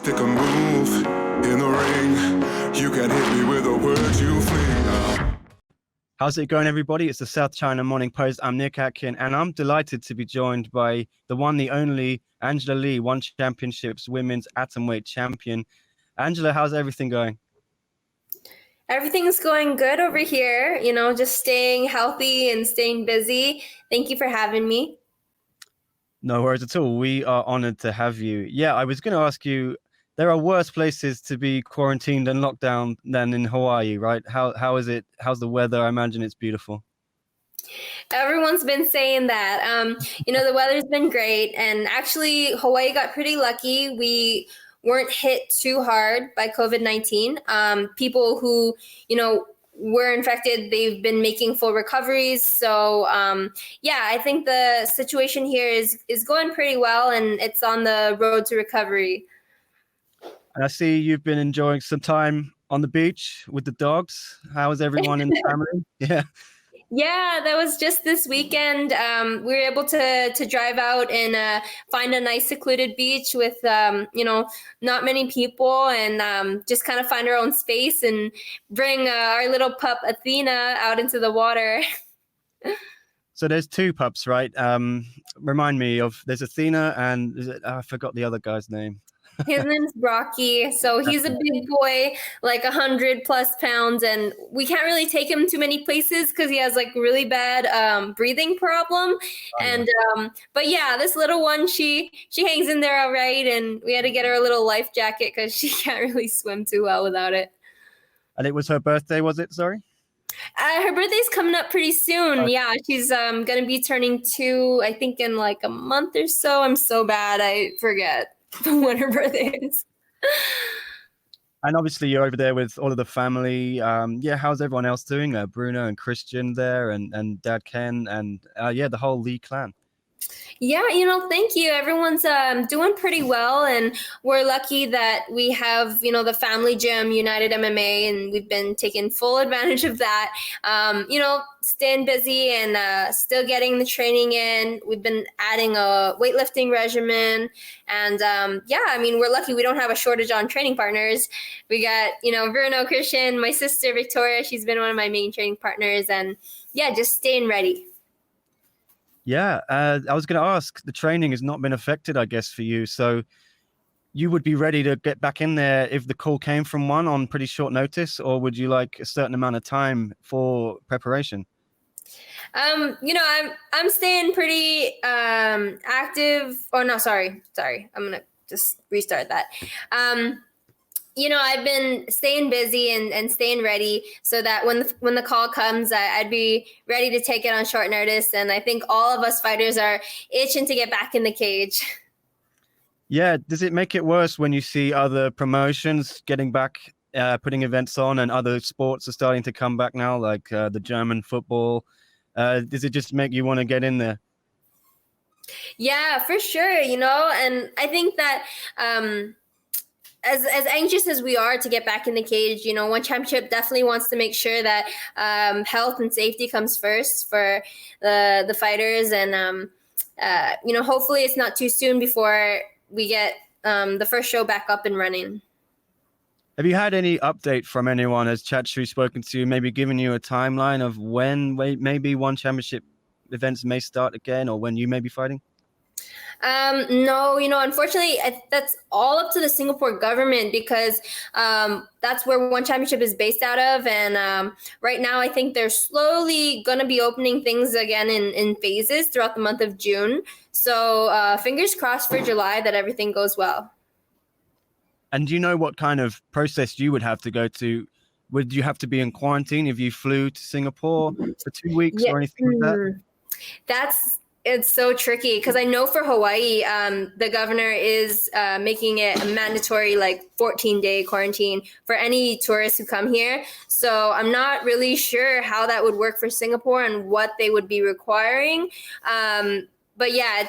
Pick a move in the ring. You can hit me with the words you fling. How's it going, everybody? It's the South China Morning Post. I'm Nick Atkin, and I'm delighted to be joined by the one, the only Angela Lee, One Championships Women's Atomweight Champion. Angela, how's everything going? Everything's going good over here, just staying healthy and staying busy. Thank you for having me. No worries at all. We are honored to have you. Yeah, I was going to ask you, there are worse places to be quarantined and locked down than in Hawaii, right? How is it? How's the weather? I imagine it's beautiful. Everyone's been saying that. The weather's been great. And actually, Hawaii got pretty lucky. We weren't hit too hard by COVID-19. People who, were infected, they've been making full recoveries. So, I think the situation here is going pretty well, and it's on the road to recovery. And I see you've been enjoying some time on the beach with the dogs. How is everyone in the family? Yeah. Yeah, that was just this weekend. We were able to drive out and find a nice secluded beach with, not many people, and just kind of find our own space and bring our little pup Athena out into the water. So there's two pups, right? Remind me there's Athena and I forgot the other guy's name. His name's Brocky. So he's a big boy, like 100+ pounds, and we can't really take him to many places because he has like really bad breathing problem. But yeah, this little one, she hangs in there all right, and we had to get her a little life jacket because she can't really swim too well without it. And it was her birthday, was it? Sorry. Her birthday's coming up pretty soon. Okay. Yeah, she's gonna be turning 2, I think, in like a month or so. I'm so bad, I forget when her birthday is. And obviously you're over there with all of the family. How's everyone else doing? Bruno and Christian there, and Dad Ken, and the whole Lee clan. Yeah, thank you. Everyone's doing pretty well, and we're lucky that we have, the family gym, United MMA, and we've been taking full advantage of that. Staying busy and still getting the training in. We've been adding a weightlifting regimen, and we're lucky we don't have a shortage on training partners. We got, Bruno, Christian, my sister Victoria. She's been one of my main training partners, and just staying ready. Yeah, I was going to ask, the training has not been affected, I guess, for you. So you would be ready to get back in there if the call came from one on pretty short notice, or would you like a certain amount of time for preparation? I'm staying pretty active. Oh, no, sorry. I'm going to just restart that. I've been staying busy and staying ready so that when the call comes, I'd be ready to take it on short notice. And I think all of us fighters are itching to get back in the cage. Yeah. Does it make it worse when you see other promotions getting back, putting events on, and other sports are starting to come back now, like the German football? Does it just make you want to get in there? Yeah, for sure. And I think that as anxious as we are to get back in the cage, One Championship definitely wants to make sure that health and safety comes first for the fighters. And, hopefully it's not too soon before we get the first show back up and running. Have you had any update from anyone? Has Chatri spoken to you, maybe given you a timeline of when maybe One Championship events may start again, or when you may be fighting? No, unfortunately, that's all up to the Singapore government because that's where One Championship is based out of. And right now, I think they're slowly going to be opening things again in phases throughout the month of June. So fingers crossed for July that everything goes well. And do you know what kind of process you would have to go to? Would you have to be in quarantine if you flew to Singapore for 2 weeks or anything like that? It's so tricky because I know for Hawaii, the governor is making it a mandatory 14-day quarantine for any tourists who come here. So I'm not really sure how that would work for Singapore and what they would be requiring. But yeah,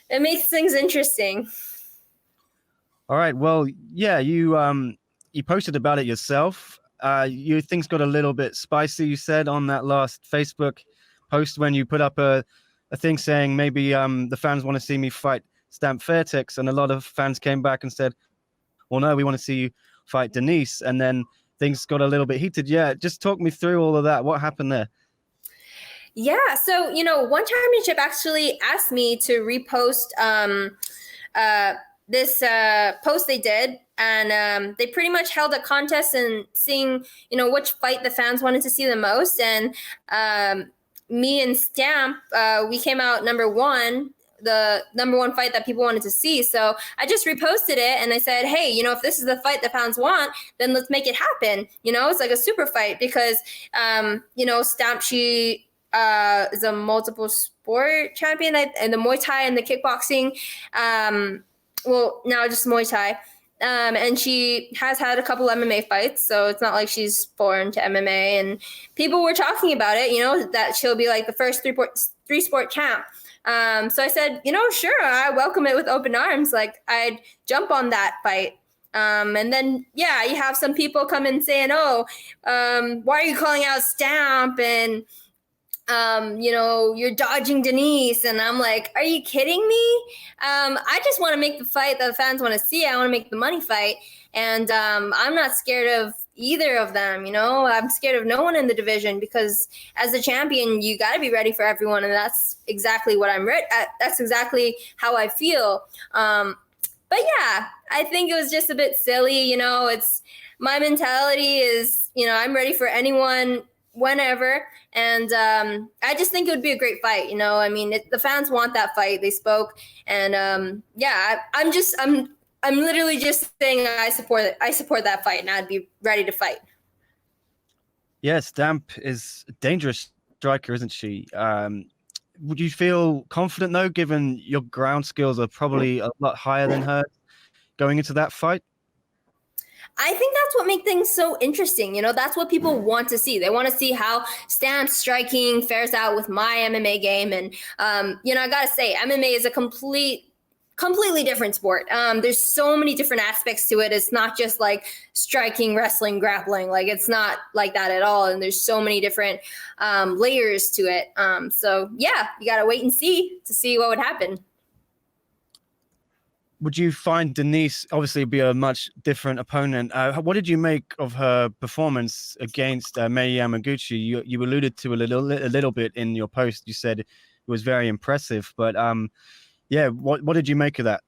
it makes things interesting. All right. Well, yeah, you posted about it yourself. Things got a little bit spicy, you said, on that last Facebook post when you put up a thing saying maybe the fans want to see me fight Stamp Fairtex, and a lot of fans came back and said, well, no, we want to see you fight Denice. And then things got a little bit heated. Yeah, just talk me through all of that. What happened there? Yeah, so One Championship actually asked me to repost this post they did, and they pretty much held a contest and seeing which fight the fans wanted to see the most, and me and Stamp, we came out number one, the number one fight that people wanted to see. So I just reposted it and I said, hey, if this is the fight the fans want, then let's make it happen. It's like a super fight because Stamp, she is a multiple sport champion, and the Muay Thai and the kickboxing. Well, now just Muay Thai. And she has had a couple MMA fights, so it's not like she's foreign to MMA. And people were talking about it, that she'll be like the first three sport champ. So I said, sure, I welcome it with open arms. Like, I'd jump on that fight. And then, yeah, you have some people come in saying, why are you calling out Stamp? And you're dodging Denice. And I'm like, are you kidding me? I just want to make the fight that the fans want to see. I want to make the money fight. And I'm not scared of either of them. I'm scared of no one in the division because as a champion, you got to be ready for everyone. And that's exactly what I'm ready. That's exactly how I feel. But yeah, I think it was just a bit silly. It's my mentality is, I'm ready for anyone whenever. And I just think it would be a great fight. The fans want that fight. They spoke. And yeah, I'm literally just saying I support that fight, and I'd be ready to fight. Yeah, Stamp is a dangerous striker, isn't she? Would you feel confident, though, given your ground skills are probably a lot higher than hers going into that fight? I think that's what makes things so interesting. That's what people want to see. They want to see how Stamp's striking fares out with my MMA game. And, I got to say, MMA is a completely different sport. There's so many different aspects to it. It's not just like striking, wrestling, grappling. Like, it's not like that at all. And there's so many different layers to it. So yeah, you got to wait and see to see what would happen. Would you find Denice obviously be a much different opponent? What did you make of her performance against Mei Yamaguchi? You alluded to a little bit in your post. You said it was very impressive, but yeah, what did you make of that?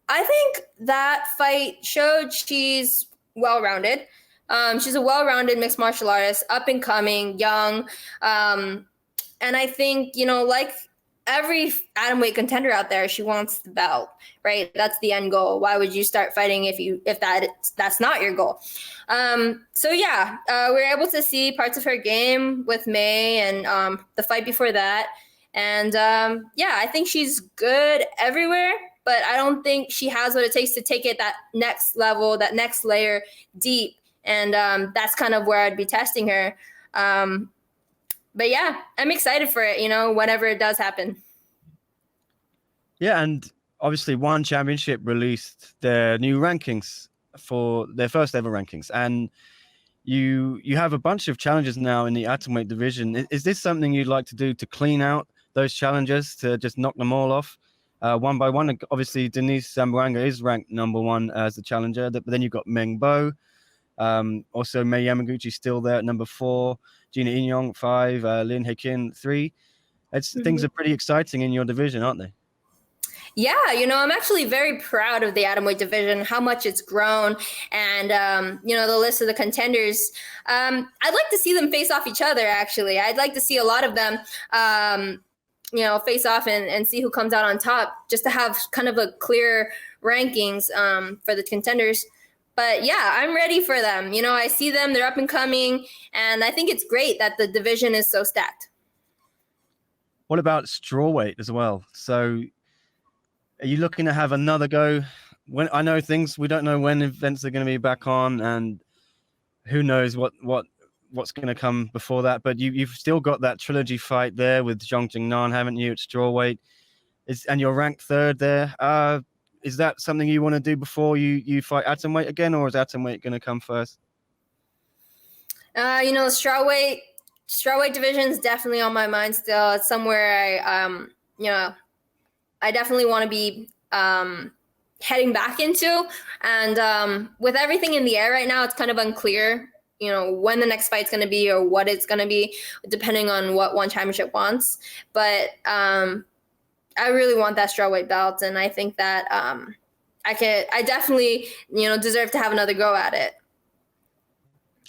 I think that fight showed she's well-rounded. She's a well-rounded mixed martial artist, up and coming, young. And I think, like every atomweight contender out there, she wants the belt, right? That's the end goal. Why would you start fighting if that's not your goal? So yeah, we were able to see parts of her game with May and the fight before that. And yeah, I think she's good everywhere, but I don't think she has what it takes to take it that next level, that next layer deep. And that's kind of where I'd be testing her. But yeah, I'm excited for it, whenever it does happen. Yeah, and obviously One Championship released their new rankings for their first ever rankings. And you have a bunch of challenges now in the atomweight division. Is this something you'd like to do to clean out those challenges, to just knock them all off one by one? Obviously, Denice Zamboanga is ranked number one as the challenger, but then you've got Meng Bo. Also, Mei Yamaguchi still there at number 4, Gina Inyong 5, Lin Heikin 3. Things are pretty exciting in your division, aren't they? Yeah, I'm actually very proud of the atomweight division, how much it's grown, and the list of the contenders. I'd like to see them face off each other. Actually, I'd like to see a lot of them, face off and see who comes out on top, just to have kind of a clear rankings for the contenders. But yeah, I'm ready for them. I see them; they're up and coming, and I think it's great that the division is so stacked. What about strawweight as well? So, are you looking to have another go? When I know we don't know when events are going to be back on, and who knows what's going to come before that. But you've still got that trilogy fight there with Zhang Jingnan, haven't you, at strawweight? And you're ranked 3rd there. Is that something you want to do before you fight atomweight again, or is atomweight going to come first? Strawweight division is definitely on my mind still. It's somewhere I I definitely want to be heading back into. And with everything in the air right now, it's kind of unclear, when the next fight's going to be or what it's going to be, depending on what One Championship wants. But I really want that strawweight belt, and I think that I definitely, deserve to have another go at it.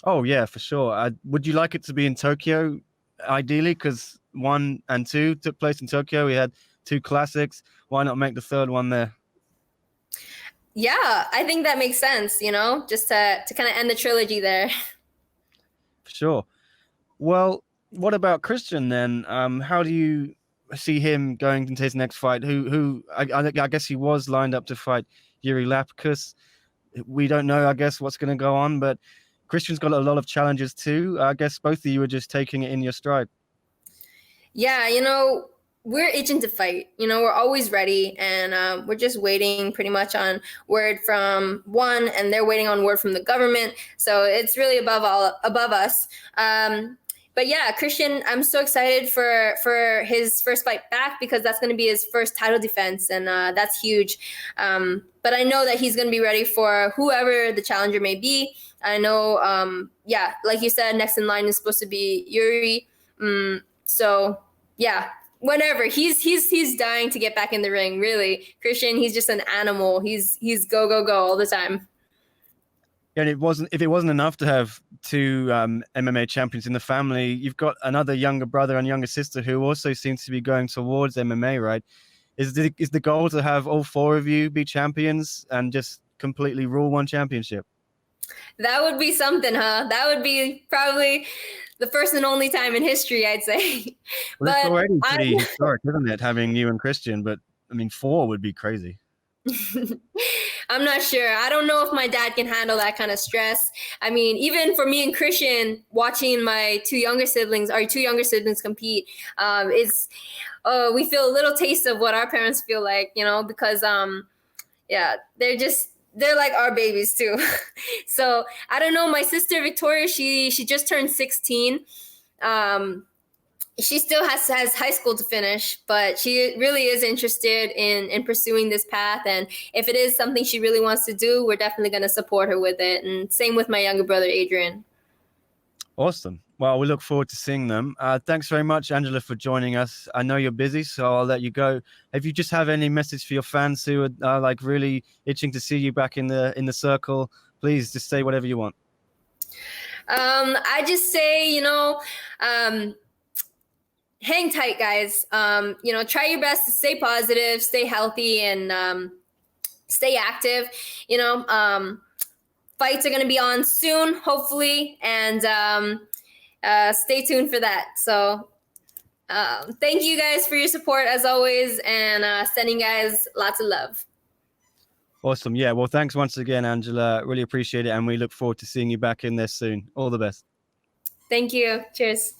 Oh yeah, for sure. Would you like it to be in Tokyo, ideally? Because 1 and 2 took place in Tokyo. We had 2 classics. Why not make the third one there? Yeah, I think that makes sense, just to kind of end the trilogy there. For sure. Well, what about Christian then? How do you see him going into his next fight? I guess he was lined up to fight Yuri Lapkus. We don't know, I guess, what's going to go on, but Christian's got a lot of challenges too. I guess both of you are just taking it in your stride. Yeah, we're itching to fight. We're always ready, and we're just waiting pretty much on word from one, and they're waiting on word from the government. So it's really above us. But yeah, Christian, I'm so excited for his first fight back, because that's going to be his first title defense, and that's huge. But I know that he's going to be ready for whoever the challenger may be. I know, yeah, like you said, next in line is supposed to be Yuri. So yeah, whenever he's dying to get back in the ring. Really, Christian, he's just an animal. He's go all the time. And if it wasn't enough to have 2 MMA champions in the family, you've got another younger brother and younger sister who also seems to be going towards MMA, right? Is the goal to have all 4 of you be champions and just completely rule one championship? That would be something, huh? That would be probably the first and only time in history, I'd say. Well, it's already pretty historic, isn't it, having you and Christian? But I mean, 4 would be crazy. I'm not sure. I don't know if my dad can handle that kind of stress. I mean, even for me and Christian, watching my 2 younger siblings compete, we feel a little taste of what our parents feel like, because yeah, they're like our babies too. So I don't know. My sister Victoria, she just turned 16. She still has high school to finish, but she really is interested in pursuing this path. And if it is something she really wants to do, we're definitely going to support her with it. And same with my younger brother, Adrian. Awesome. Well, we look forward to seeing them. Thanks very much, Angela, for joining us. I know you're busy, so I'll let you go. If you just have any message for your fans who are like really itching to see you back in the circle, please just say whatever you want. I just say, hang tight, guys. Try your best to stay positive, stay healthy, and stay active. Fights are going to be on soon, hopefully, and stay tuned for that. So thank you guys for your support as always, and sending guys lots of love. Awesome. Yeah. Well, thanks once again, Angela. Really appreciate it. And we look forward to seeing you back in there soon. All the best. Thank you. Cheers.